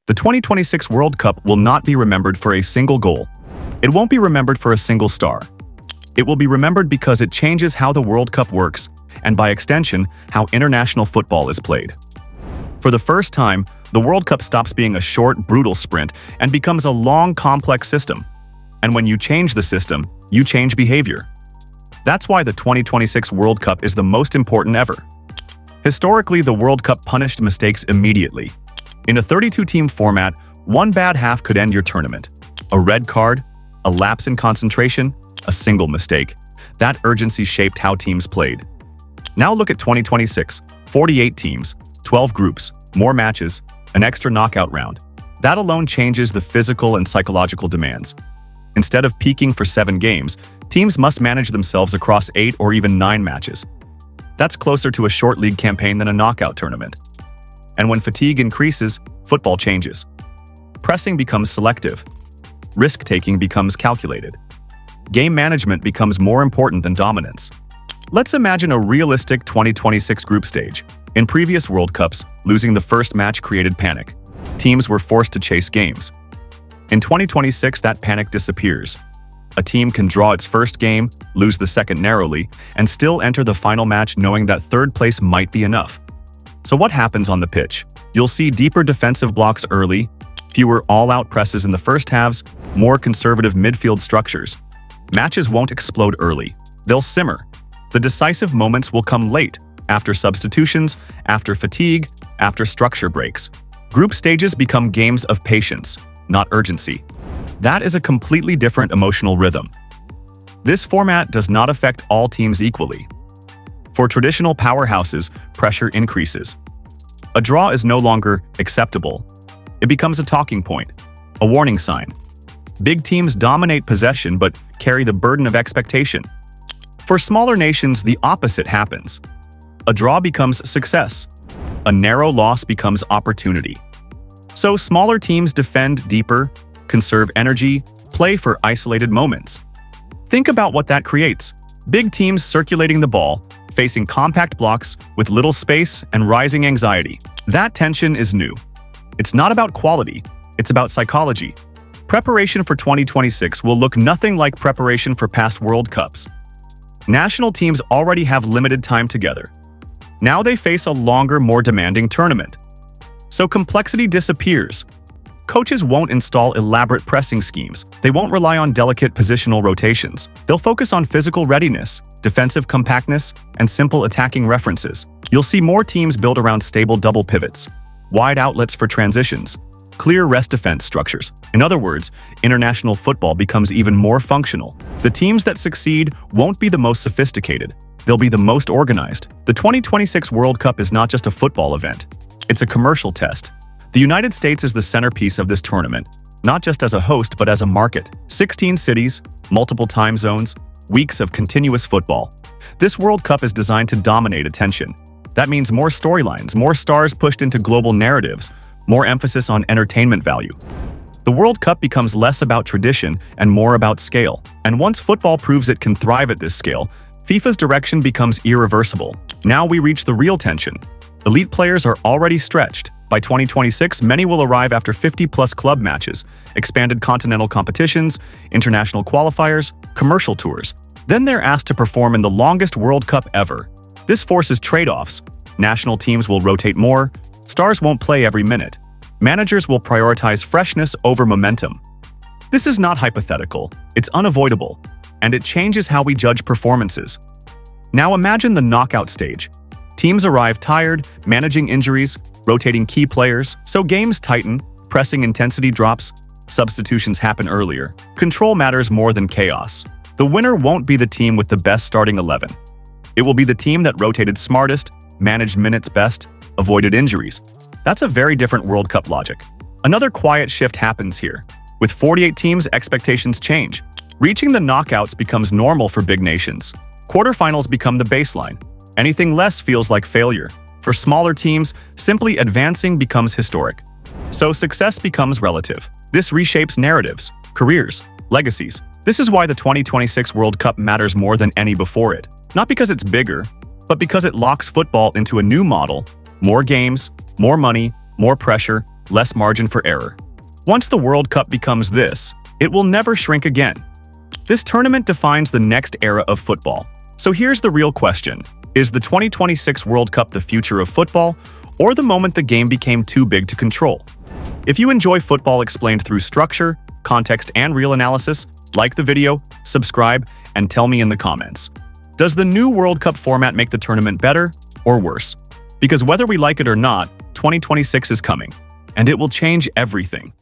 The 2026 World Cup will not be remembered for a single goal. It won't be remembered for a single star. It will be remembered because it changes how the World Cup works, and by extension, how international football is played. For the first time, the World Cup stops being a short, brutal sprint and becomes a long, complex system. And when you change the system, you change behavior. That's why the 2026 World Cup is the most important ever. Historically, the World Cup punished mistakes immediately. In a 32-team format, one bad half could end your tournament. A red card, a lapse in concentration, a single mistake. That urgency shaped how teams played. Now look at 2026, 48 teams, 12 groups, more matches, an extra knockout round. That alone changes the physical and psychological demands. Instead of peaking for 7 games, teams must manage themselves across 8 or even 9 matches. That's closer to a short league campaign than a knockout tournament. And when fatigue increases, football changes. Pressing becomes selective. Risk-taking becomes calculated. Game management becomes more important than dominance. Let's imagine a realistic 2026 group stage. In previous World Cups, losing the first match created panic. Teams were forced to chase games. In 2026, that panic disappears. A team can draw its first game, lose the second narrowly, and still enter the final match knowing that third place might be enough. So what happens on the pitch? You'll see deeper defensive blocks early, fewer all-out presses in the first halves, more conservative midfield structures. Matches won't explode early. They'll simmer. The decisive moments will come late, after substitutions, after fatigue, after structure breaks. Group stages become games of patience, not urgency. That is a completely different emotional rhythm. This format does not affect all teams equally. For traditional powerhouses, pressure increases. A draw is no longer acceptable. It becomes a talking point, a warning sign. Big teams dominate possession but carry the burden of expectation. For smaller nations, the opposite happens. A draw becomes success. A narrow loss becomes opportunity. So smaller teams defend deeper, conserve energy, play for isolated moments. Think about what that creates. Big teams circulating the ball, facing compact blocks with little space and rising anxiety. That tension is new. It's not about quality, it's about psychology. Preparation for 2026 will look nothing like preparation for past World Cups. National teams already have limited time together. Now they face a longer, more demanding tournament. So complexity disappears. Coaches won't install elaborate pressing schemes. They won't rely on delicate positional rotations. They'll focus on physical readiness, defensive compactness, and simple attacking references. You'll see more teams built around stable double pivots, wide outlets for transitions, clear rest defense structures. In other words, international football becomes even more functional. The teams that succeed won't be the most sophisticated. They'll be the most organized. The 2026 World Cup is not just a football event. It's a commercial test. The United States is the centerpiece of this tournament, not just as a host but as a market. 16 cities, multiple time zones, weeks of continuous football. This World Cup is designed to dominate attention. That means more storylines, more stars pushed into global narratives, more emphasis on entertainment value. The World Cup becomes less about tradition and more about scale. And once football proves it can thrive at this scale, FIFA's direction becomes irreversible. Now we reach the real tension. Elite players are already stretched. By 2026, many will arrive after 50-plus club matches, expanded continental competitions, international qualifiers, commercial tours. Then they're asked to perform in the longest World Cup ever. This forces trade-offs. National teams will rotate more, stars won't play every minute. Managers will prioritize freshness over momentum. This is not hypothetical, it's unavoidable, and it changes how we judge performances. Now imagine the knockout stage. Teams arrive tired, managing injuries, rotating key players, so games tighten, pressing intensity drops, substitutions happen earlier. Control matters more than chaos. The winner won't be the team with the best starting 11. It will be the team that rotated smartest, managed minutes best, avoided injuries. That's a very different World Cup logic. Another quiet shift happens here. With 48 teams, expectations change. Reaching the knockouts becomes normal for big nations. Quarterfinals become the baseline. Anything less feels like failure. For smaller teams, simply advancing becomes historic. So success becomes relative. This reshapes narratives, careers, legacies. This is why the 2026 World Cup matters more than any before it. Not because it's bigger, but because it locks football into a new model. More games, more money, more pressure, less margin for error. Once the World Cup becomes this, it will never shrink again. This tournament defines the next era of football. So here's the real question. Is the 2026 World Cup the future of football, or the moment the game became too big to control? If you enjoy football explained through structure, context, and real analysis, like the video, subscribe, and tell me in the comments. Does the new World Cup format make the tournament better or worse? Because whether we like it or not, 2026 is coming, and it will change everything.